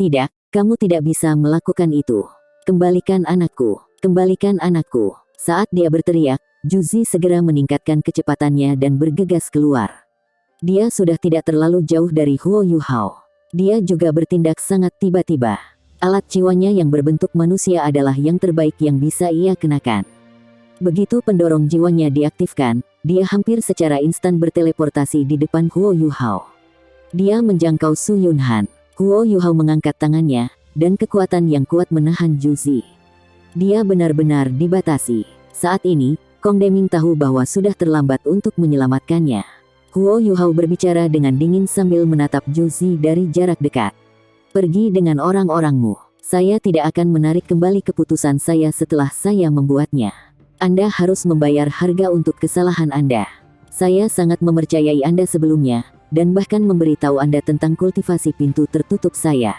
Tidak, kamu tidak bisa melakukan itu. Kembalikan anakku, kembalikan anakku. Saat dia berteriak, Juzi segera meningkatkan kecepatannya dan bergegas keluar. Dia sudah tidak terlalu jauh dari Huo Yuhao. Dia juga bertindak sangat tiba-tiba. Alat jiwanya yang berbentuk manusia adalah yang terbaik yang bisa ia kenakan. Begitu pendorong jiwanya diaktifkan, dia hampir secara instan berteleportasi di depan Huo Yuhao. Dia menjangkau Su Yunhan. Huo Yuhao mengangkat tangannya, dan kekuatan yang kuat menahan Juzi. Dia benar-benar dibatasi. Saat ini, Kong Deming tahu bahwa sudah terlambat untuk menyelamatkannya. Huo Yuhao berbicara dengan dingin sambil menatap Juzi dari jarak dekat. Pergi dengan orang-orangmu. Saya tidak akan menarik kembali keputusan saya setelah saya membuatnya. Anda harus membayar harga untuk kesalahan Anda. Saya sangat mempercayai Anda sebelumnya, dan bahkan memberitahu Anda tentang kultivasi pintu tertutup saya.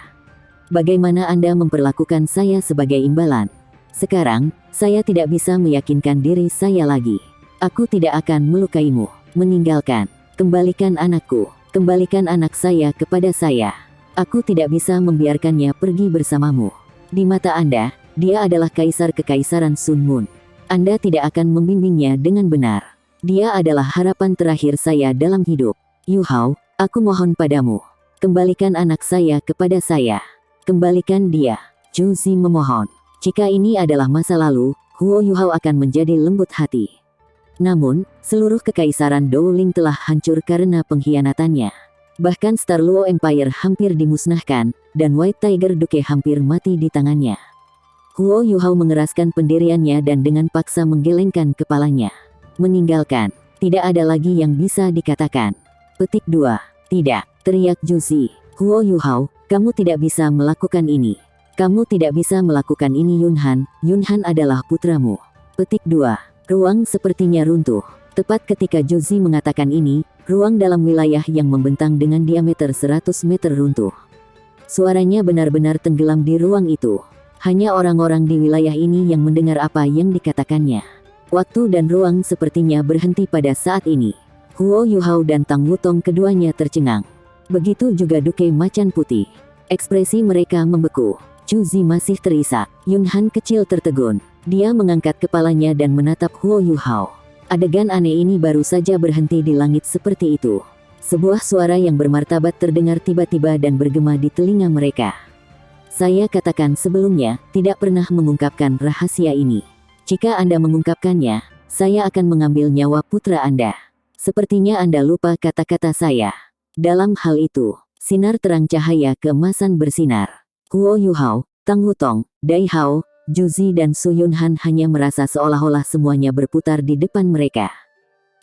Bagaimana Anda memperlakukan saya sebagai imbalan? Sekarang, saya tidak bisa meyakinkan diri saya lagi. Aku tidak akan melukaimu. Meninggalkan. Kembalikan anakku. Kembalikan anak saya kepada saya. Aku tidak bisa membiarkannya pergi bersamamu. Di mata Anda, dia adalah kaisar kekaisaran Sun Moon. Anda tidak akan membimbingnya dengan benar. Dia adalah harapan terakhir saya dalam hidup. Yuhao, aku mohon padamu. Kembalikan anak saya kepada saya. Kembalikan dia. Juzi memohon. Jika ini adalah masa lalu, Huo Yuhao akan menjadi lembut hati. Namun, seluruh kekaisaran Dowling telah hancur karena pengkhianatannya. Bahkan Star Luo Empire hampir dimusnahkan, dan White Tiger Duke hampir mati di tangannya. Huo Yuhao mengeraskan pendiriannya dan dengan paksa menggelengkan kepalanya. Meninggalkan. Tidak ada lagi yang bisa dikatakan. Petik 2. Tidak, teriak Juzi. Huo Yuhao, kamu tidak bisa melakukan ini. Kamu tidak bisa melakukan ini Yunhan. Yunhan adalah putramu. Petik 2. Ruang sepertinya runtuh. Tepat ketika Juzi mengatakan ini, ruang dalam wilayah yang membentang dengan diameter 100 meter runtuh. Suaranya benar-benar tenggelam di ruang itu. Hanya orang-orang di wilayah ini yang mendengar apa yang dikatakannya. Waktu dan ruang sepertinya berhenti pada saat ini. Huo Yuhao dan Tang Wutong keduanya tercengang. Begitu juga Duke Macan Putih. Ekspresi mereka membeku. Juzi masih terisak. Yunhan kecil tertegun. Dia mengangkat kepalanya dan menatap Huo Yuhao. Adegan aneh ini baru saja berhenti di langit seperti itu. Sebuah suara yang bermartabat terdengar tiba-tiba dan bergema di telinga mereka. Saya katakan sebelumnya, tidak pernah mengungkapkan rahasia ini. Jika Anda mengungkapkannya, saya akan mengambil nyawa putra Anda. Sepertinya Anda lupa kata-kata saya. Dalam hal itu, sinar terang cahaya keemasan bersinar. Huo Yuhao, Tang Wutong, Dai Hao, Juzi dan Su Yunhan hanya merasa seolah-olah semuanya berputar di depan mereka.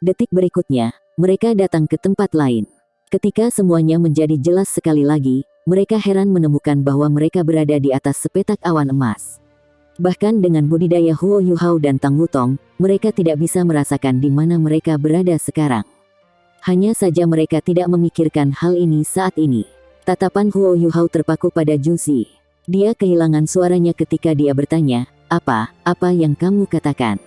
Detik berikutnya, mereka datang ke tempat lain. Ketika semuanya menjadi jelas sekali lagi, mereka heran menemukan bahwa mereka berada di atas sepetak awan emas. Bahkan dengan budidaya Huo Yuhao dan Tang Wutong, mereka tidak bisa merasakan di mana mereka berada sekarang. Hanya saja mereka tidak memikirkan hal ini saat ini. Tatapan Huo Yuhao terpaku pada Juzi. Dia kehilangan suaranya ketika dia bertanya, apa yang kamu katakan?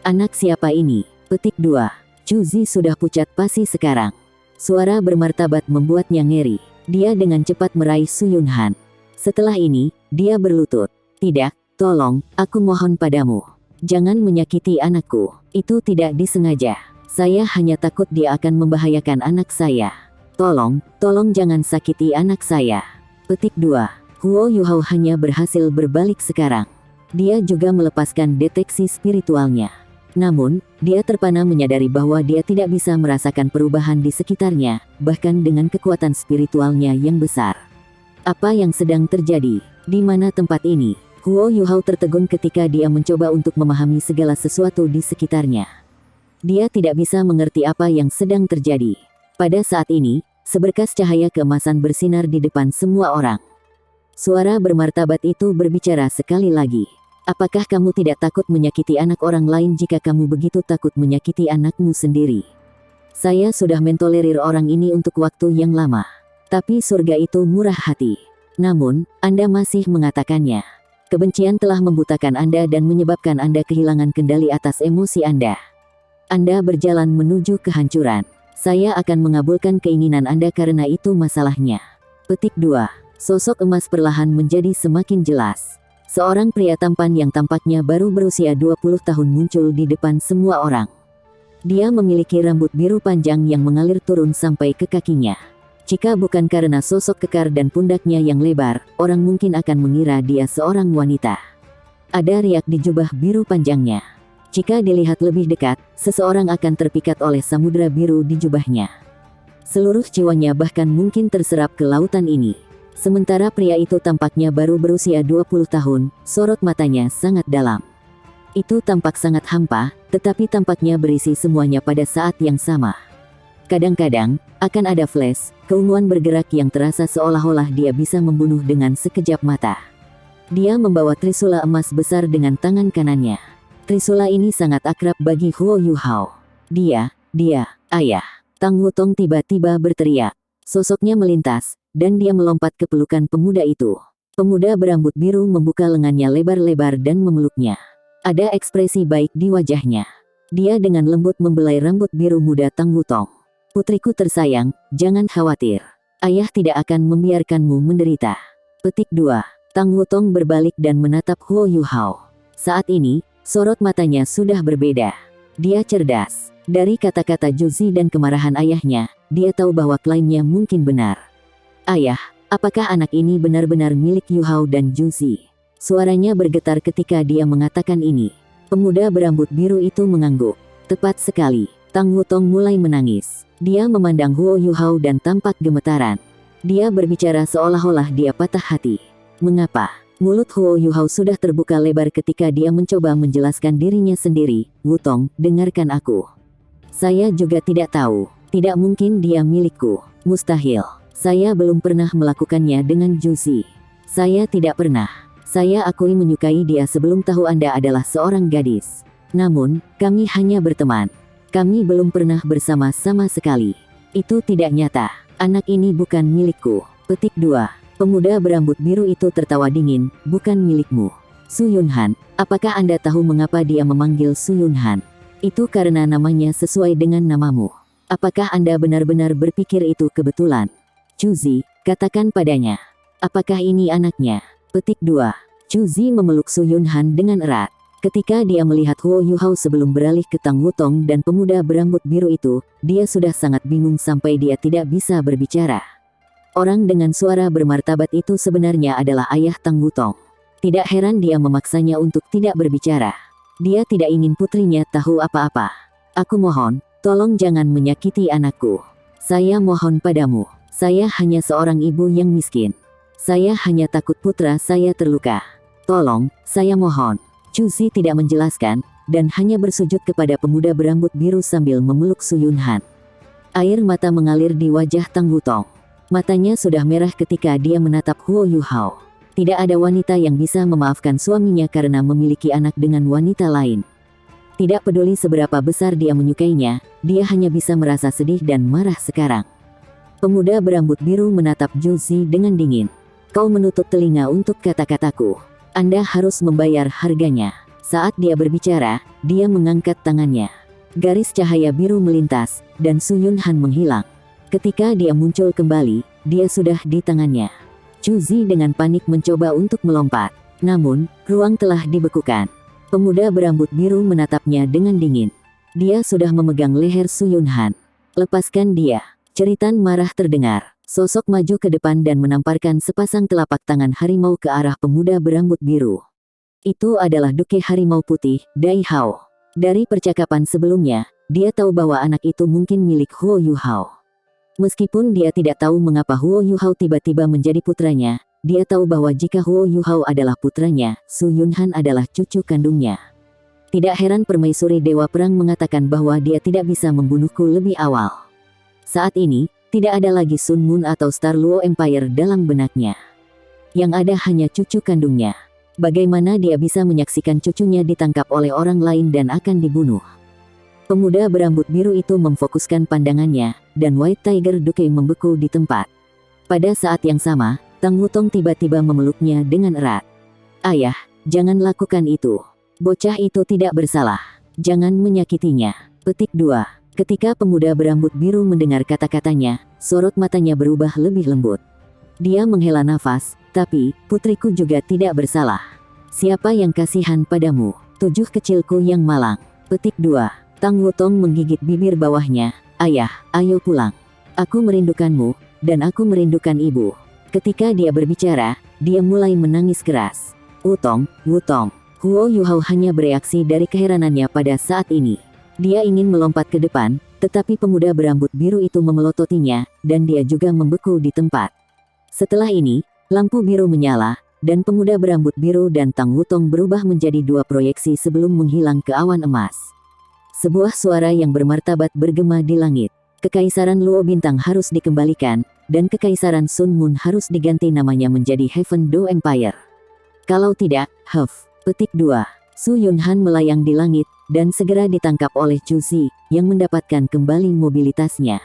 Anak siapa ini? Petik 2. Juzi sudah pucat pasi sekarang. Suara bermartabat membuatnya ngeri. Dia dengan cepat meraih Su Yunhan. Setelah ini, dia berlutut. Tidak, tolong, aku mohon padamu. Jangan menyakiti anakku. Itu tidak disengaja. Saya hanya takut dia akan membahayakan anak saya. Tolong jangan sakiti anak saya. Petik 2. Huo Yuhao hanya berhasil berbalik sekarang. Dia juga melepaskan deteksi spiritualnya. Namun, dia terpana menyadari bahwa dia tidak bisa merasakan perubahan di sekitarnya, bahkan dengan kekuatan spiritualnya yang besar. Apa yang sedang terjadi? Di mana tempat ini? Huo Yuhao tertegun ketika dia mencoba untuk memahami segala sesuatu di sekitarnya. Dia tidak bisa mengerti apa yang sedang terjadi. Pada saat ini, seberkas cahaya keemasan bersinar di depan semua orang. Suara bermartabat itu berbicara sekali lagi. Apakah kamu tidak takut menyakiti anak orang lain jika kamu begitu takut menyakiti anakmu sendiri? Saya sudah mentolerir orang ini untuk waktu yang lama. Tapi surga itu murah hati. Namun, Anda masih mengatakannya. Kebencian telah membutakan Anda dan menyebabkan Anda kehilangan kendali atas emosi Anda. Anda berjalan menuju kehancuran. Saya akan mengabulkan keinginan Anda karena itu masalahnya. Petik 2. Sosok emas perlahan menjadi semakin jelas. Seorang pria tampan yang tampaknya baru berusia 20 tahun muncul di depan semua orang. Dia memiliki rambut biru panjang yang mengalir turun sampai ke kakinya. Jika bukan karena sosok kekar dan pundaknya yang lebar, orang mungkin akan mengira dia seorang wanita. Ada riak di jubah biru panjangnya. Jika dilihat lebih dekat, seseorang akan terpikat oleh samudera biru di jubahnya. Seluruh jiwanya bahkan mungkin terserap ke lautan ini. Sementara pria itu tampaknya baru berusia 20 tahun, sorot matanya sangat dalam. Itu tampak sangat hampa, tetapi tampaknya berisi semuanya pada saat yang sama. Kadang-kadang, akan ada flash, keunguan bergerak yang terasa seolah-olah dia bisa membunuh dengan sekejap mata. Dia membawa trisula emas besar dengan tangan kanannya. Trisula ini sangat akrab bagi Huo Yuhao. Dia, ayah. Tang Wutong tiba-tiba berteriak. Sosoknya melintas, dan dia melompat ke pelukan pemuda itu. Pemuda berambut biru membuka lengannya lebar-lebar dan memeluknya. Ada ekspresi baik di wajahnya. Dia dengan lembut membelai rambut biru muda Tang Wutong. Putriku tersayang, jangan khawatir. Ayah tidak akan membiarkanmu menderita. Petik 2. Tang Wutong berbalik dan menatap Huo Yuhao. Saat ini, sorot matanya sudah berbeda. Dia cerdas. Dari kata-kata Juzi dan kemarahan ayahnya, dia tahu bahwa klaimnya mungkin benar. Ayah, apakah anak ini benar-benar milik Yuhao dan Juzi? Suaranya bergetar ketika dia mengatakan ini. Pemuda berambut biru itu mengangguk. Tepat sekali. Tang Wutong mulai menangis. Dia memandang Huo Yuhao dan tampak gemetaran. Dia berbicara seolah-olah dia patah hati. Mengapa? Mulut Huo Yuhao sudah terbuka lebar ketika dia mencoba menjelaskan dirinya sendiri. Wutong, dengarkan aku. Saya juga tidak tahu. Tidak mungkin dia milikku. Mustahil. Saya belum pernah melakukannya dengan Juzi. Saya tidak pernah. Saya akui menyukai dia sebelum tahu Anda adalah seorang gadis. Namun, kami hanya berteman. Kami belum pernah bersama-sama sekali. Itu tidak nyata. Anak ini bukan milikku. Petik 2. Pemuda berambut biru itu tertawa dingin, bukan milikmu. Su Yunhan, apakah Anda tahu mengapa dia memanggil Su Yunhan? Itu karena namanya sesuai dengan namamu. Apakah Anda benar-benar berpikir itu kebetulan? Juzi, katakan padanya. Apakah ini anaknya? Petik 2. Juzi memeluk Su Yunhan dengan erat. Ketika dia melihat Huo Yuhao sebelum beralih ke Tang Wutong dan pemuda berambut biru itu, dia sudah sangat bingung sampai dia tidak bisa berbicara. Orang dengan suara bermartabat itu sebenarnya adalah ayah Tang Wutong. Tidak heran dia memaksanya untuk tidak berbicara. Dia tidak ingin putrinya tahu apa-apa. Aku mohon, tolong jangan menyakiti anakku. Saya mohon padamu. Saya hanya seorang ibu yang miskin. Saya hanya takut putra saya terluka. Tolong, saya mohon. Juzi tidak menjelaskan, dan hanya bersujud kepada pemuda berambut biru sambil memeluk Su Yunhan. Air mata mengalir di wajah Tang Wutong. Matanya sudah merah ketika dia menatap Huo Yuhao. Tidak ada wanita yang bisa memaafkan suaminya karena memiliki anak dengan wanita lain. Tidak peduli seberapa besar dia menyukainya, dia hanya bisa merasa sedih dan marah sekarang. Pemuda berambut biru menatap Juzi dengan dingin. Kau menutup telinga untuk kata-kataku. Anda harus membayar harganya. Saat dia berbicara, dia mengangkat tangannya. Garis cahaya biru melintas, dan Su Yunhan menghilang. Ketika dia muncul kembali, dia sudah di tangannya. Juzi dengan panik mencoba untuk melompat. Namun, ruang telah dibekukan. Pemuda berambut biru menatapnya dengan dingin. Dia sudah memegang leher Su Yunhan. Lepaskan dia. Ceritan marah terdengar. Sosok maju ke depan dan menamparkan sepasang telapak tangan harimau ke arah pemuda berambut biru. Itu adalah Duke Harimau Putih, Dai Hao. Dari percakapan sebelumnya, dia tahu bahwa anak itu mungkin milik Huo Yuhao. Meskipun dia tidak tahu mengapa Huo Yuhao tiba-tiba menjadi putranya, dia tahu bahwa jika Huo Yuhao adalah putranya, Su Yunhan adalah cucu kandungnya. Tidak heran permaisuri Dewa Perang mengatakan bahwa dia tidak bisa membunuhku lebih awal. Saat ini, tidak ada lagi Sun Moon atau Star Luo Empire dalam benaknya. Yang ada hanya cucu kandungnya. Bagaimana dia bisa menyaksikan cucunya ditangkap oleh orang lain dan akan dibunuh? Pemuda berambut biru itu memfokuskan pandangannya, dan White Tiger Duke membeku di tempat. Pada saat yang sama, Tang Wutong tiba-tiba memeluknya dengan erat. Ayah, jangan lakukan itu. Bocah itu tidak bersalah. Jangan menyakitinya. Petik 2. Ketika pemuda berambut biru mendengar kata-katanya, sorot matanya berubah lebih lembut. Dia menghela nafas, tapi, putriku juga tidak bersalah. Siapa yang kasihan padamu? 7 kecilku yang malang. Petik 2. Tang Wutong menggigit bibir bawahnya. Ayah, ayo pulang. Aku merindukanmu, dan aku merindukan ibu. Ketika dia berbicara, dia mulai menangis keras. Wutong. Huo Yuhao hanya bereaksi dari keheranannya pada saat ini. Dia ingin melompat ke depan, tetapi pemuda berambut biru itu memelototinya, dan dia juga membeku di tempat. Setelah ini, lampu biru menyala, dan pemuda berambut biru dan Tang Wutong berubah menjadi 2 proyeksi sebelum menghilang ke awan emas. Sebuah suara yang bermartabat bergema di langit. Kekaisaran Luo Bintang harus dikembalikan, dan Kekaisaran Sun Moon harus diganti namanya menjadi Heaven Do Empire. Kalau tidak, Petik 2. Su Yunhan melayang di langit, dan segera ditangkap oleh Chu Zi, yang mendapatkan kembali mobilitasnya.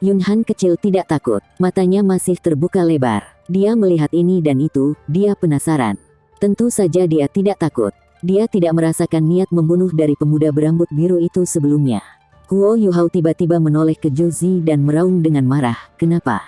Yunhan kecil tidak takut, matanya masih terbuka lebar. Dia melihat ini dan itu, dia penasaran. Tentu saja dia tidak takut. Dia tidak merasakan niat membunuh dari pemuda berambut biru itu sebelumnya. Huo Yuhao tiba-tiba menoleh ke Chu Zi dan meraung dengan marah. Kenapa?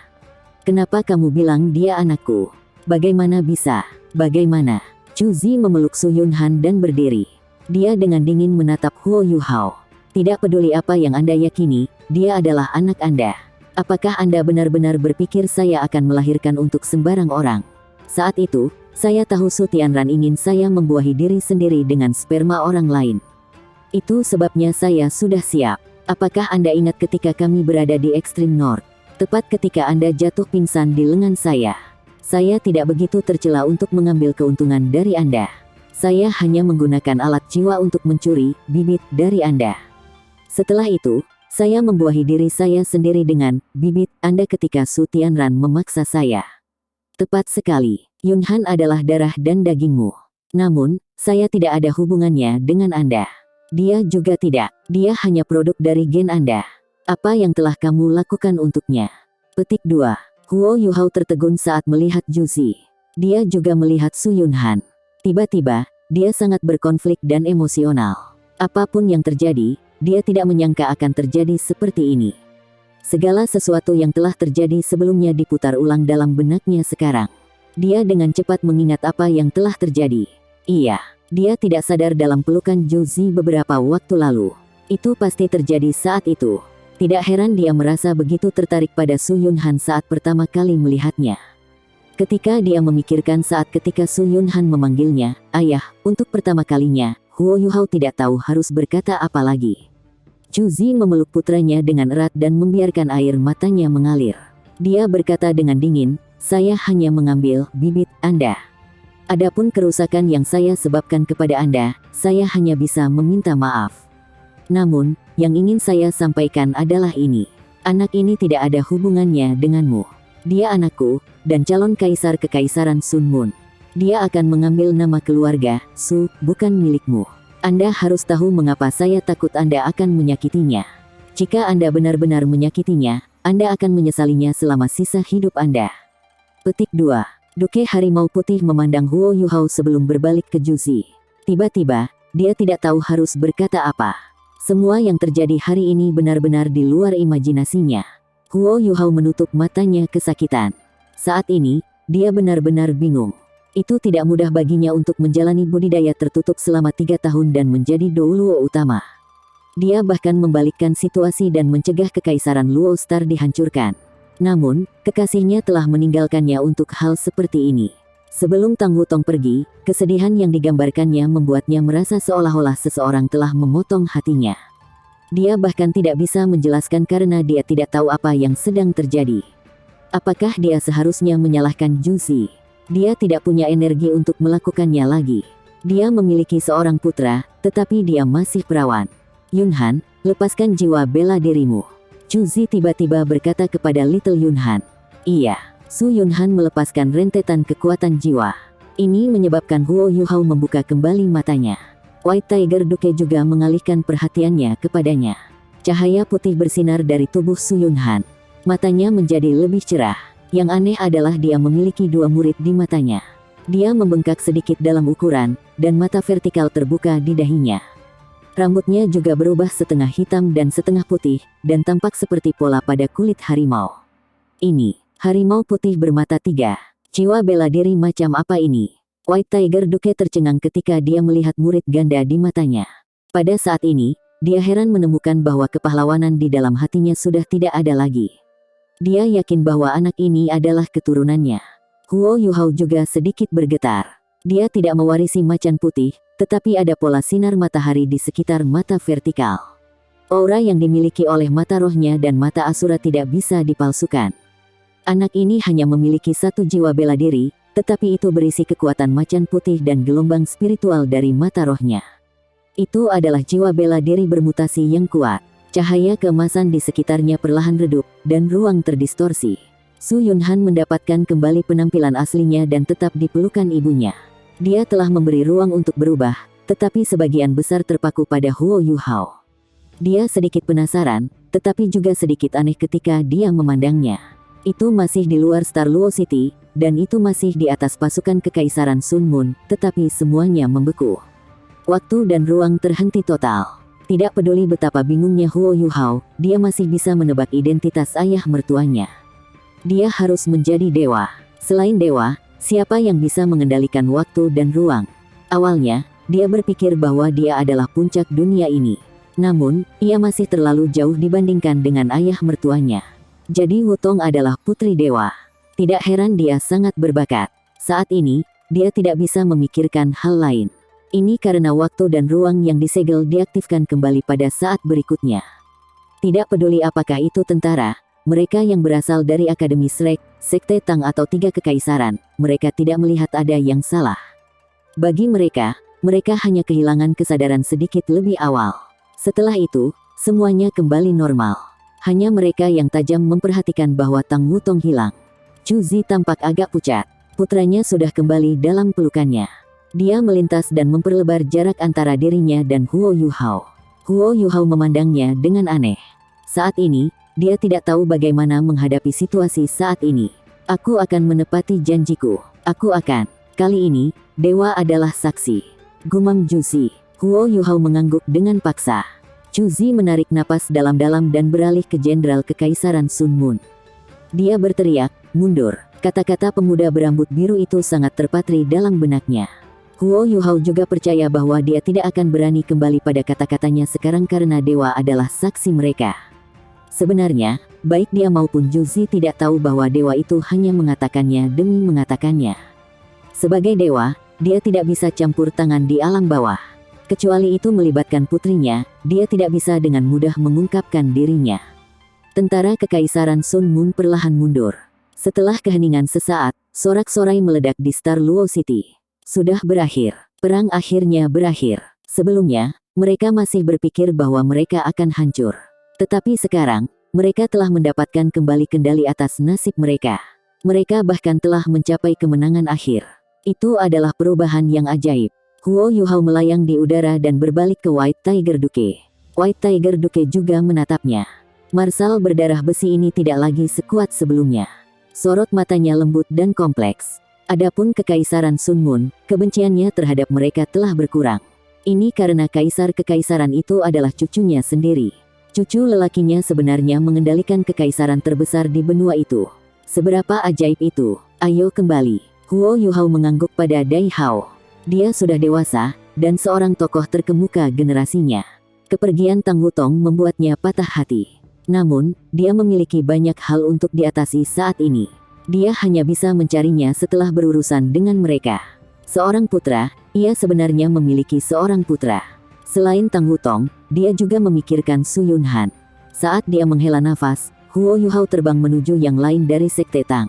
Kenapa kamu bilang dia anakku? Bagaimana bisa? Bagaimana? Chu Zi memeluk Su Yunhan dan berdiri. Dia dengan dingin menatap Huo Yuhao. Tidak peduli apa yang Anda yakini, dia adalah anak Anda. Apakah Anda benar-benar berpikir saya akan melahirkan untuk sembarang orang? Saat itu, saya tahu Su Tianran ingin saya membuahi diri sendiri dengan sperma orang lain. Itu sebabnya saya sudah siap. Apakah Anda ingat ketika kami berada di Extreme North? Tepat ketika Anda jatuh pingsan di lengan saya. Saya tidak begitu tercela untuk mengambil keuntungan dari Anda. Saya hanya menggunakan alat jiwa untuk mencuri bibit dari Anda. Setelah itu, saya membuahi diri saya sendiri dengan bibit Anda ketika Su Tianran memaksa saya. Tepat sekali, Yunhan adalah darah dan dagingmu. Namun, saya tidak ada hubungannya dengan Anda. Dia juga tidak. Dia hanya produk dari gen Anda. Apa yang telah kamu lakukan untuknya? Petik 2. Huo Yuhao tertegun saat melihat Chu Zi. Dia juga melihat Su Yunhan. Tiba-tiba, dia sangat berkonflik dan emosional. Apapun yang terjadi, dia tidak menyangka akan terjadi seperti ini. Segala sesuatu yang telah terjadi sebelumnya diputar ulang dalam benaknya sekarang. Dia dengan cepat mengingat apa yang telah terjadi. Iya, dia tidak sadar dalam pelukan Chu Zi beberapa waktu lalu. Itu pasti terjadi saat itu. Tidak heran dia merasa begitu tertarik pada Su Yunhan saat pertama kali melihatnya. Ketika dia memikirkan saat ketika Su Yunhan memanggilnya, ayah, untuk pertama kalinya, Huo Yuhao tidak tahu harus berkata apa lagi. Chu Zi memeluk putranya dengan erat dan membiarkan air matanya mengalir. Dia berkata dengan dingin, saya hanya mengambil bibit Anda. Adapun kerusakan yang saya sebabkan kepada Anda, saya hanya bisa meminta maaf. Namun, yang ingin saya sampaikan adalah ini. Anak ini tidak ada hubungannya denganmu. Dia anakku, dan calon kaisar Kekaisaran Sun Moon. Dia akan mengambil nama keluarga, Su, bukan milikmu. Anda harus tahu mengapa saya takut Anda akan menyakitinya. Jika Anda benar-benar menyakitinya, Anda akan menyesalinya selama sisa hidup Anda. Petik 2. Duke Harimau Putih memandang Huo Yuhao sebelum berbalik ke Chu Zi. Tiba-tiba, dia tidak tahu harus berkata apa. Semua yang terjadi hari ini benar-benar di luar imajinasinya. Huo Yuhao menutup matanya kesakitan. Saat ini, dia benar-benar bingung. Itu tidak mudah baginya untuk menjalani budidaya tertutup selama 3 tahun dan menjadi Douluo utama. Dia bahkan membalikkan situasi dan mencegah Kekaisaran Luo Star dihancurkan. Namun, kekasihnya telah meninggalkannya untuk hal seperti ini. Sebelum Tang Wutong pergi, kesedihan yang digambarkannya membuatnya merasa seolah-olah seseorang telah memotong hatinya. Dia bahkan tidak bisa menjelaskan karena dia tidak tahu apa yang sedang terjadi. Apakah dia seharusnya menyalahkan Chu Zi? Dia tidak punya energi untuk melakukannya lagi. Dia memiliki seorang putra, tetapi dia masih perawan. Yunhan, lepaskan jiwa bela dirimu. Chu Zi tiba-tiba berkata kepada Little Yunhan. Iya. Su Yunhan melepaskan rentetan kekuatan jiwa. Ini menyebabkan Huo Yuhao membuka kembali matanya. White Tiger Duke juga mengalihkan perhatiannya kepadanya. Cahaya putih bersinar dari tubuh Su Yunhan. Matanya menjadi lebih cerah. Yang aneh adalah dia memiliki 2 murid di matanya. Dia membengkak sedikit dalam ukuran, dan mata vertikal terbuka di dahinya. Rambutnya juga berubah setengah hitam dan setengah putih, dan tampak seperti pola pada kulit harimau. Ini Harimau putih bermata 3. Jiwa bela diri macam apa ini? White Tiger Duke tercengang ketika dia melihat murid ganda di matanya. Pada saat ini, dia heran menemukan bahwa kepahlawanan di dalam hatinya sudah tidak ada lagi. Dia yakin bahwa anak ini adalah keturunannya. Huo Yuhao juga sedikit bergetar. Dia tidak mewarisi macan putih, tetapi ada pola sinar matahari di sekitar mata vertikal. Aura yang dimiliki oleh mata rohnya dan mata asura tidak bisa dipalsukan. Anak ini hanya memiliki satu jiwa bela diri, tetapi itu berisi kekuatan macan putih dan gelombang spiritual dari mata rohnya. Itu adalah jiwa bela diri bermutasi yang kuat. Cahaya keemasan di sekitarnya perlahan redup, dan ruang terdistorsi. Su Yunhan mendapatkan kembali penampilan aslinya dan tetap di pelukan ibunya. Dia telah memberi ruang untuk berubah, tetapi sebagian besar terpaku pada Huo Yuhao. Dia sedikit penasaran, tetapi juga sedikit aneh ketika dia memandangnya. Itu masih di luar Star Luo City, dan itu masih di atas pasukan Kekaisaran Sun Moon, tetapi semuanya membeku. Waktu dan ruang terhenti total. Tidak peduli betapa bingungnya Huo Yuhao, dia masih bisa menebak identitas ayah mertuanya. Dia harus menjadi dewa. Selain dewa, siapa yang bisa mengendalikan waktu dan ruang? Awalnya, dia berpikir bahwa dia adalah puncak dunia ini. Namun, ia masih terlalu jauh dibandingkan dengan ayah mertuanya. Jadi Wutong adalah putri dewa. Tidak heran dia sangat berbakat. Saat ini, dia tidak bisa memikirkan hal lain. Ini karena waktu dan ruang yang disegel diaktifkan kembali pada saat berikutnya. Tidak peduli apakah itu tentara, mereka yang berasal dari Akademi Shrek, Sekte Tang atau Tiga Kekaisaran, mereka tidak melihat ada yang salah. Bagi mereka, mereka hanya kehilangan kesadaran sedikit lebih awal. Setelah itu, semuanya kembali normal. Hanya mereka yang tajam memperhatikan bahwa Tang Wutong hilang. Chu Zi tampak agak pucat. Putranya sudah kembali dalam pelukannya. Dia melintas dan memperlebar jarak antara dirinya dan Huo Yuhao. Huo Yuhao memandangnya dengan aneh. Saat ini, dia tidak tahu bagaimana menghadapi situasi saat ini. Aku akan menepati janjiku. Aku akan. Kali ini, dewa adalah saksi. Gumam Juzi. Huo Yuhao mengangguk dengan paksa. Juzi menarik napas dalam-dalam dan beralih ke Jenderal Kekaisaran Sun Moon. Dia berteriak, mundur. Kata-kata pemuda berambut biru itu sangat terpatri dalam benaknya. Huo Yuhao juga percaya bahwa dia tidak akan berani kembali pada kata-katanya sekarang karena dewa adalah saksi mereka. Sebenarnya, baik dia maupun Juzi tidak tahu bahwa dewa itu hanya mengatakannya demi mengatakannya. Sebagai dewa, dia tidak bisa campur tangan di alam bawah. Kecuali itu melibatkan putrinya, dia tidak bisa dengan mudah mengungkapkan dirinya. Tentara Kekaisaran Sun Moon perlahan mundur. Setelah keheningan sesaat, sorak-sorai meledak di Star Luo City. Sudah berakhir. Perang akhirnya berakhir. Sebelumnya, mereka masih berpikir bahwa mereka akan hancur. Tetapi sekarang, mereka telah mendapatkan kembali kendali atas nasib mereka. Mereka bahkan telah mencapai kemenangan akhir. Itu adalah perubahan yang ajaib. Huo Yuhao melayang di udara dan berbalik ke White Tiger Duke. White Tiger Duke juga menatapnya. Marsal berdarah besi ini tidak lagi sekuat sebelumnya. Sorot matanya lembut dan kompleks. Adapun Kekaisaran Sun Moon, kebenciannya terhadap mereka telah berkurang. Ini karena kaisar kekaisaran itu adalah cucunya sendiri. Cucu lelakinya sebenarnya mengendalikan kekaisaran terbesar di benua itu. Seberapa ajaib itu? Ayo kembali. Huo Yuhao mengangguk pada Dai Hao. Dia sudah dewasa, dan seorang tokoh terkemuka generasinya. Kepergian Tang Wutong membuatnya patah hati. Namun, dia memiliki banyak hal untuk diatasi saat ini. Dia hanya bisa mencarinya setelah berurusan dengan mereka. Seorang putra, ia sebenarnya memiliki seorang putra. Selain Tang Wutong, dia juga memikirkan Su Yunhan. Saat dia menghela nafas, Huo Yuhao terbang menuju yang lain dari Sekte Tang.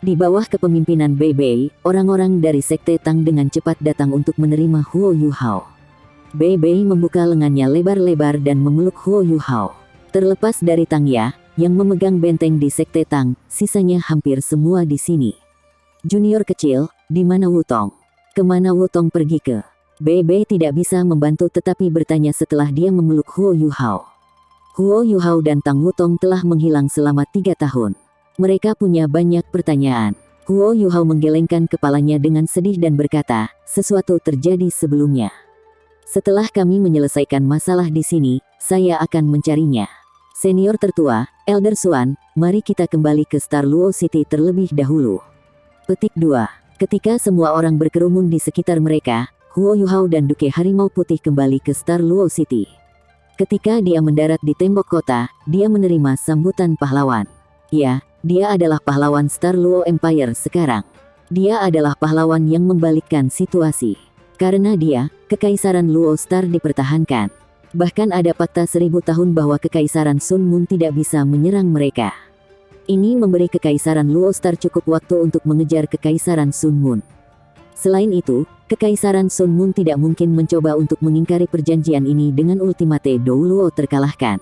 Di bawah kepemimpinan Bei Bei, orang-orang dari Sekte Tang dengan cepat datang untuk menerima Huo Yuhao. Bei Bei membuka lengannya lebar-lebar dan memeluk Huo Yuhao. Terlepas dari Tang Ya, yang memegang benteng di Sekte Tang, sisanya hampir semua di sini. Junior kecil, di mana Wutong? Kemana Wutong pergi ke? Bei Bei tidak bisa membantu tetapi bertanya setelah dia memeluk Huo Yuhao. Huo Yuhao dan Tang Wutong telah menghilang selama 3 tahun. Mereka punya banyak pertanyaan. Huo Yuhao menggelengkan kepalanya dengan sedih dan berkata, sesuatu terjadi sebelumnya. Setelah kami menyelesaikan masalah di sini, saya akan mencarinya. Senior tertua, Elder Swan, mari kita kembali ke Star Luo City terlebih dahulu. Petik 2. Ketika semua orang berkerumun di sekitar mereka, Huo Yuhao dan Duke Harimau Putih kembali ke Star Luo City. Ketika dia mendarat di tembok kota, dia menerima sambutan pahlawan. Ya, dia adalah pahlawan Star Luo Empire sekarang. Dia adalah pahlawan yang membalikkan situasi. Karena dia, Kekaisaran Luo Star dipertahankan. Bahkan ada fakta 1000 tahun bahwa Kekaisaran Sun Moon tidak bisa menyerang mereka. Ini memberi Kekaisaran Luo Star cukup waktu untuk mengejar Kekaisaran Sun Moon. Selain itu, Kekaisaran Sun Moon tidak mungkin mencoba untuk mengingkari perjanjian ini dengan ultimate Dou Luo terkalahkan.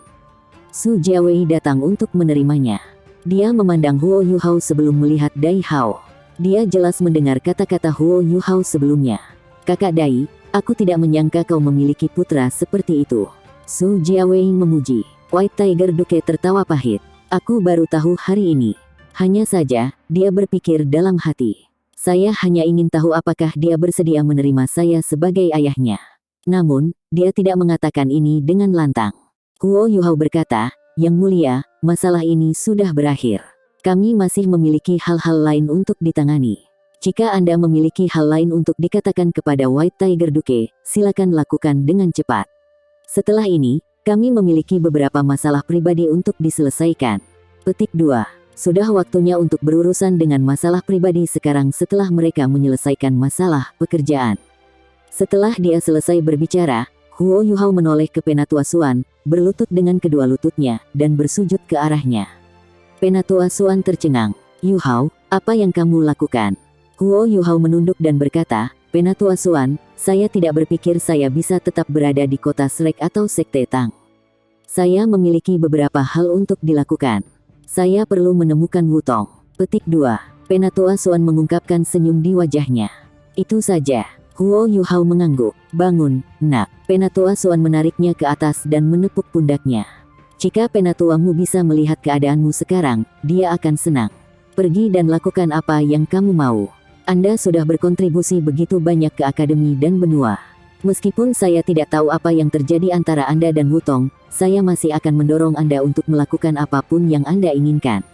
Su Jiawei datang untuk menerimanya. Dia memandang Huo Yuhao sebelum melihat Dai Hao. Dia jelas mendengar kata-kata Huo Yuhao sebelumnya. Kakak Dai, aku tidak menyangka kau memiliki putra seperti itu. Su Jiawei memuji. White Tiger Duke tertawa pahit. Aku baru tahu hari ini. Hanya saja, dia berpikir dalam hati. Saya hanya ingin tahu apakah dia bersedia menerima saya sebagai ayahnya. Namun, dia tidak mengatakan ini dengan lantang. Huo Yuhao berkata, Yang mulia, masalah ini sudah berakhir. Kami masih memiliki hal-hal lain untuk ditangani. Jika Anda memiliki hal lain untuk dikatakan kepada White Tiger Duke, silakan lakukan dengan cepat. Setelah ini, kami memiliki beberapa masalah pribadi untuk diselesaikan. Petik 2. Sudah waktunya untuk berurusan dengan masalah pribadi sekarang setelah mereka menyelesaikan masalah pekerjaan. Setelah dia selesai berbicara, Huo Yuhao menoleh ke Penatua Suan, berlutut dengan kedua lututnya, dan bersujud ke arahnya. Penatua Suan tercengang. Yuhao, apa yang kamu lakukan? Huo Yuhao menunduk dan berkata, Penatua Suan, saya tidak berpikir saya bisa tetap berada di kota Shrek atau Sekte Tang. Saya memiliki beberapa hal untuk dilakukan. Saya perlu menemukan Wutong. Petik 2. Penatua Suan mengungkapkan senyum di wajahnya. Itu saja. Huo Yuhao mengangguk. Bangun, nak. Penatua Suan menariknya ke atas dan menepuk pundaknya. Jika penatuamu bisa melihat keadaanmu sekarang, dia akan senang. Pergi dan lakukan apa yang kamu mau. Anda sudah berkontribusi begitu banyak ke akademi dan benua. Meskipun saya tidak tahu apa yang terjadi antara Anda dan Wutong, saya masih akan mendorong Anda untuk melakukan apapun yang Anda inginkan.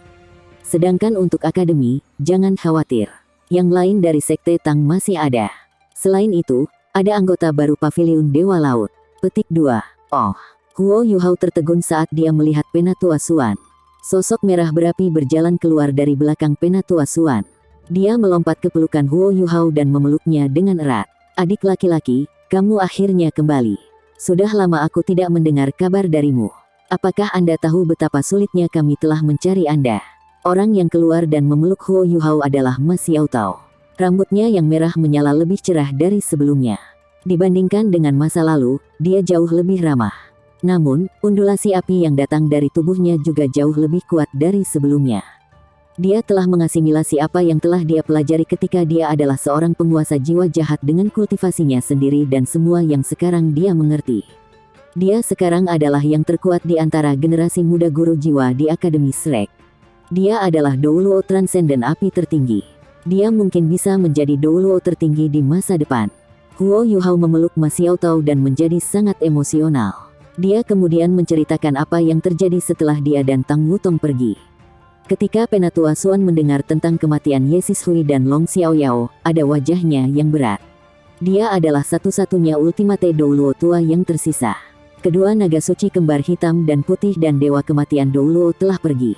Sedangkan untuk akademi, jangan khawatir. Yang lain dari Sekte Tang masih ada. Selain itu, ada anggota baru Paviliun Dewa Laut. Petik 2. Oh. Huo Yuhao tertegun saat dia melihat Penatua Suan. Sosok merah berapi berjalan keluar dari belakang Penatua Suan. Dia melompat ke pelukan Huo Yuhao dan memeluknya dengan erat. Adik laki-laki, kamu akhirnya kembali. Sudah lama aku tidak mendengar kabar darimu. Apakah Anda tahu betapa sulitnya kami telah mencari Anda? Orang yang keluar dan memeluk Huo Yuhao adalah Ma Xiaotao. Rambutnya yang merah menyala lebih cerah dari sebelumnya. Dibandingkan dengan masa lalu, dia jauh lebih ramah. Namun, undulasi api yang datang dari tubuhnya juga jauh lebih kuat dari sebelumnya. Dia telah mengasimilasi apa yang telah dia pelajari ketika dia adalah seorang penguasa jiwa jahat dengan kultivasinya sendiri dan semua yang sekarang dia mengerti. Dia sekarang adalah yang terkuat di antara generasi muda guru jiwa di Akademi Shrek. Dia adalah Dou Luo Transcendent api tertinggi. Dia mungkin bisa menjadi Dou Luo tertinggi di masa depan. Huo Yuhao memeluk Ma Xiaotao dan menjadi sangat emosional. Dia kemudian menceritakan apa yang terjadi setelah dia dan Tang Wutong pergi. Ketika Penatua Suan mendengar tentang kematian Ye Sishui dan Long Xiaoyao, ada wajahnya yang berat. Dia adalah satu-satunya ultimate Dou Luo tua yang tersisa. Kedua naga suci kembar hitam dan putih dan dewa kematian Dou Luo telah pergi.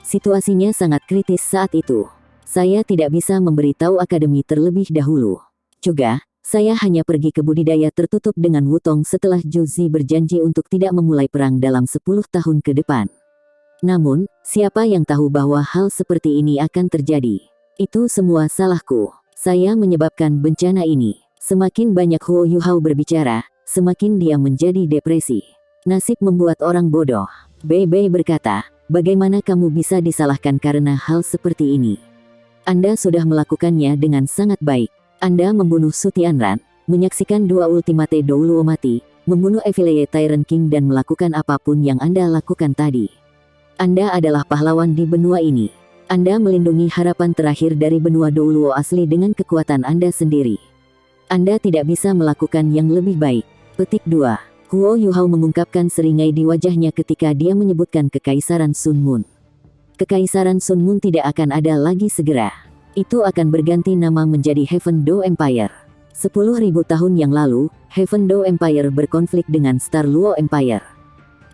Situasinya sangat kritis saat itu. Saya tidak bisa memberitahu akademi terlebih dahulu. Juga, saya hanya pergi ke budidaya tertutup dengan Wutong setelah Zhu Zi berjanji untuk tidak memulai perang dalam 10 tahun ke depan. Namun, siapa yang tahu bahwa hal seperti ini akan terjadi? Itu semua salahku. Saya menyebabkan bencana ini. Semakin banyak Huo Yuhao berbicara, semakin dia menjadi depresi. Nasib membuat orang bodoh. Bei Bei berkata, bagaimana kamu bisa disalahkan karena hal seperti ini? Anda sudah melakukannya dengan sangat baik. Anda membunuh Su Tianran, menyaksikan dua ultimate Dou Luo mati, membunuh Affiliate Tyrant King dan melakukan apapun yang Anda lakukan tadi. Anda adalah pahlawan di benua ini. Anda melindungi harapan terakhir dari benua Dou Luo asli dengan kekuatan Anda sendiri. Anda tidak bisa melakukan yang lebih baik. Petik 2. Huo Yuhao mengungkapkan seringai di wajahnya ketika dia menyebutkan Kekaisaran Sun Moon. Kekaisaran Sun Moon tidak akan ada lagi segera. Itu akan berganti nama menjadi Heaven Dou Empire. 10.000 tahun yang lalu, Heaven Dou Empire berkonflik dengan Star Luo Empire.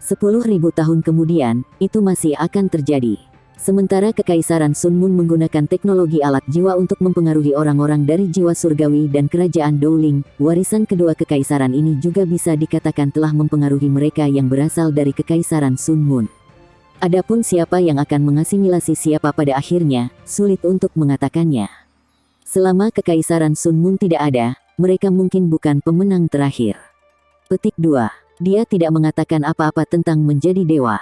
10.000 tahun kemudian, itu masih akan terjadi. Sementara Kekaisaran Sun Moon menggunakan teknologi alat jiwa untuk mempengaruhi orang-orang dari jiwa surgawi dan kerajaan Dowling, warisan kedua kekaisaran ini juga bisa dikatakan telah mempengaruhi mereka yang berasal dari Kekaisaran Sun Moon. Adapun siapa yang akan mengasimilasi siapa pada akhirnya, sulit untuk mengatakannya. Selama Kekaisaran Sun Moon tidak ada, mereka mungkin bukan pemenang terakhir. Petik 2. Dia tidak mengatakan apa-apa tentang menjadi dewa.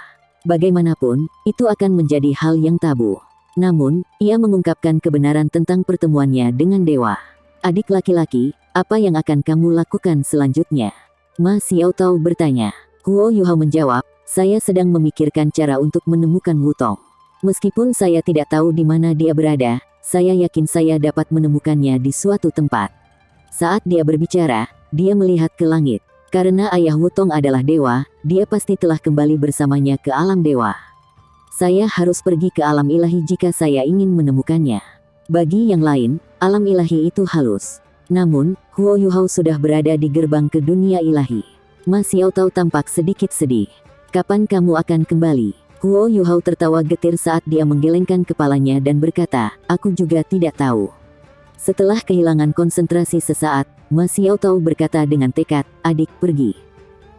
Bagaimanapun, itu akan menjadi hal yang tabu. Namun, ia mengungkapkan kebenaran tentang pertemuannya dengan dewa. Adik laki-laki, apa yang akan kamu lakukan selanjutnya? Ma Xiaotao bertanya. Huo Yuhao menjawab, saya sedang memikirkan cara untuk menemukan Wutong. Meskipun saya tidak tahu di mana dia berada, saya yakin saya dapat menemukannya di suatu tempat. Saat dia berbicara, dia melihat ke langit. Karena ayah Wutong adalah dewa, dia pasti telah kembali bersamanya ke alam dewa. Saya harus pergi ke alam ilahi jika saya ingin menemukannya. Bagi yang lain, alam ilahi itu halus. Namun, Huo Yuhao sudah berada di gerbang ke dunia ilahi. Ma Xiaotao tampak sedikit sedih. Kapan kamu akan kembali? Huo Yuhao tertawa getir saat dia menggelengkan kepalanya dan berkata, aku juga tidak tahu. Setelah kehilangan konsentrasi sesaat, Ma Xiaotao berkata dengan tekad, adik pergi.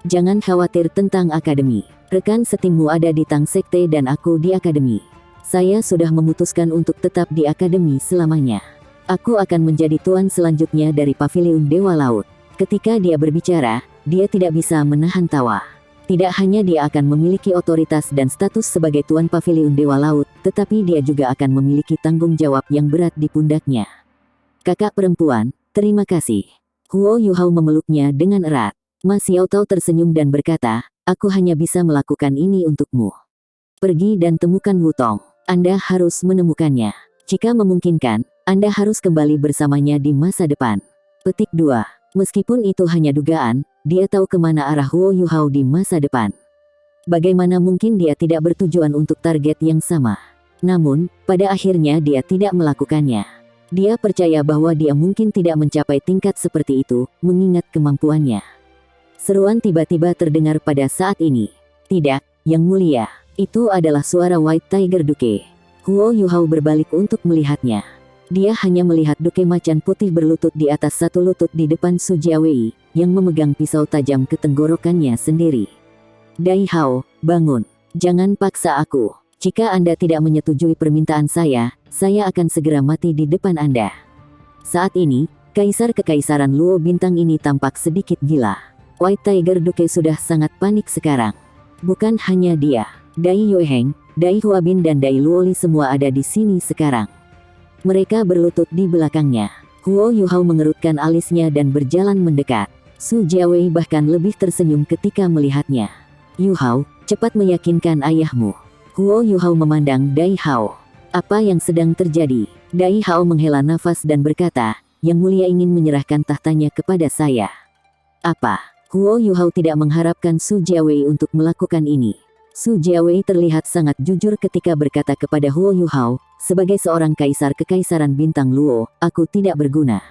Jangan khawatir tentang akademi. Rekan setimmu ada di Tang Sekte dan aku di akademi. Saya sudah memutuskan untuk tetap di akademi selamanya. Aku akan menjadi tuan selanjutnya dari Paviliun Dewa Laut. Ketika dia berbicara, dia tidak bisa menahan tawa. Tidak hanya dia akan memiliki otoritas dan status sebagai tuan Paviliun Dewa Laut, tetapi dia juga akan memiliki tanggung jawab yang berat di pundaknya. Kakak perempuan, terima kasih. Huo Yuhao memeluknya dengan erat. Ma Xiaotao tersenyum dan berkata, aku hanya bisa melakukan ini untukmu. Pergi dan temukan Wutong. Anda harus menemukannya. Jika memungkinkan, Anda harus kembali bersamanya di masa depan. Petik 2. Meskipun itu hanya dugaan, dia tahu kemana arah Huo Yuhao di masa depan. Bagaimana mungkin dia tidak bertujuan untuk target yang sama? Namun, pada akhirnya dia tidak melakukannya. Dia percaya bahwa dia mungkin tidak mencapai tingkat seperti itu, mengingat kemampuannya. Seruan tiba-tiba terdengar pada saat ini. Tidak, Yang Mulia. Itu adalah suara White Tiger Duke. Huo Yuhao berbalik untuk melihatnya. Dia hanya melihat Duke macan putih berlutut di atas satu lutut di depan Su Jiawei, yang memegang pisau tajam ke tenggorokannya sendiri. Dai Hao, bangun. Jangan paksa aku. Jika Anda tidak menyetujui permintaan saya akan segera mati di depan Anda. Saat ini, Kaisar Kekaisaran Luo Bintang ini tampak sedikit gila. White Tiger Duke sudah sangat panik sekarang. Bukan hanya dia, Dai Yueheng, Dai Huabin dan Dai Luoli semua ada di sini sekarang. Mereka berlutut di belakangnya. Huo Yuhao mengerutkan alisnya dan berjalan mendekat. Su Jiawei bahkan lebih tersenyum ketika melihatnya. Yuhao, cepat meyakinkan ayahmu. Huo Yuhao memandang Dai Hao. Apa yang sedang terjadi? Dai Hao menghela nafas dan berkata, Yang Mulia ingin menyerahkan tahtanya kepada saya. Apa? Huo Yuhao tidak mengharapkan Su Jiawei untuk melakukan ini. Su Jiawei terlihat sangat jujur ketika berkata kepada Huo Yuhao, sebagai seorang kaisar Kekaisaran Bintang Luo, aku tidak berguna.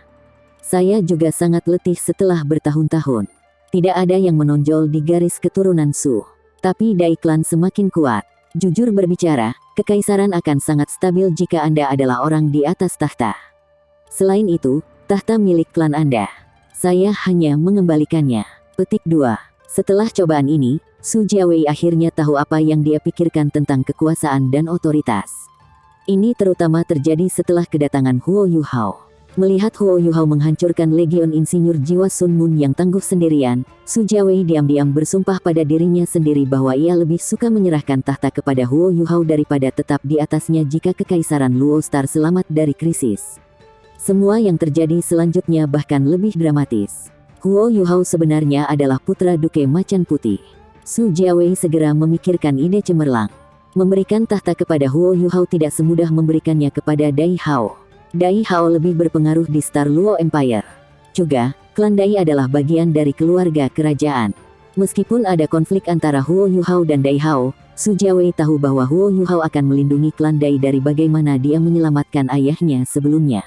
Saya juga sangat letih setelah bertahun-tahun. Tidak ada yang menonjol di garis keturunan Su. Tapi Dai Klan semakin kuat. Jujur berbicara, kekaisaran akan sangat stabil jika Anda adalah orang di atas tahta. Selain itu, tahta milik klan Anda. Saya hanya mengembalikannya. Petik 2. Setelah cobaan ini, Su Jiawei akhirnya tahu apa yang dia pikirkan tentang kekuasaan dan otoritas. Ini terutama terjadi setelah kedatangan Huo Yuhao. Melihat Huo Yuhao menghancurkan Legion Insinyur Jiwa Sun Moon yang tangguh sendirian, Su Jiawei diam-diam bersumpah pada dirinya sendiri bahwa ia lebih suka menyerahkan tahta kepada Huo Yuhao daripada tetap di atasnya jika Kekaisaran Luo Star selamat dari krisis. Semua yang terjadi selanjutnya bahkan lebih dramatis. Huo Yuhao sebenarnya adalah putra Duke Macan Putih. Su Jiawei segera memikirkan ide cemerlang. Memberikan tahta kepada Huo Yuhao tidak semudah memberikannya kepada Dai Hao. Dai Hao lebih berpengaruh di Star Luo Empire. Juga, klan Dai adalah bagian dari keluarga kerajaan. Meskipun ada konflik antara Huo Yuhao dan Dai Hao, Su Jiawei tahu bahwa Huo Yuhao akan melindungi klan Dai dari bagaimana dia menyelamatkan ayahnya sebelumnya.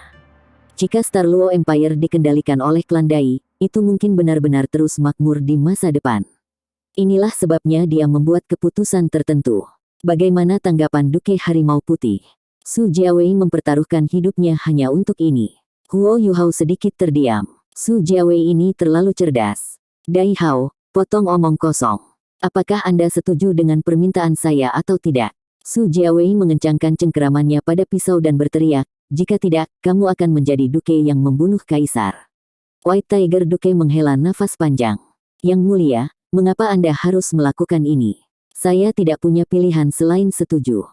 Jika Star Luo Empire dikendalikan oleh klan Dai, itu mungkin benar-benar terus makmur di masa depan. Inilah sebabnya dia membuat keputusan tertentu. Bagaimana tanggapan Duke Harimau Putih? Su Jiawei mempertaruhkan hidupnya hanya untuk ini. Huo Yuhao sedikit terdiam. Su Jiawei ini terlalu cerdas. Dai Hao, potong omong kosong. Apakah Anda setuju dengan permintaan saya atau tidak? Su Jiawei mengencangkan cengkeramannya pada pisau dan berteriak, jika tidak, kamu akan menjadi duke yang membunuh kaisar. White Tiger Duke menghela nafas panjang. Yang mulia, mengapa Anda harus melakukan ini? Saya tidak punya pilihan selain setuju.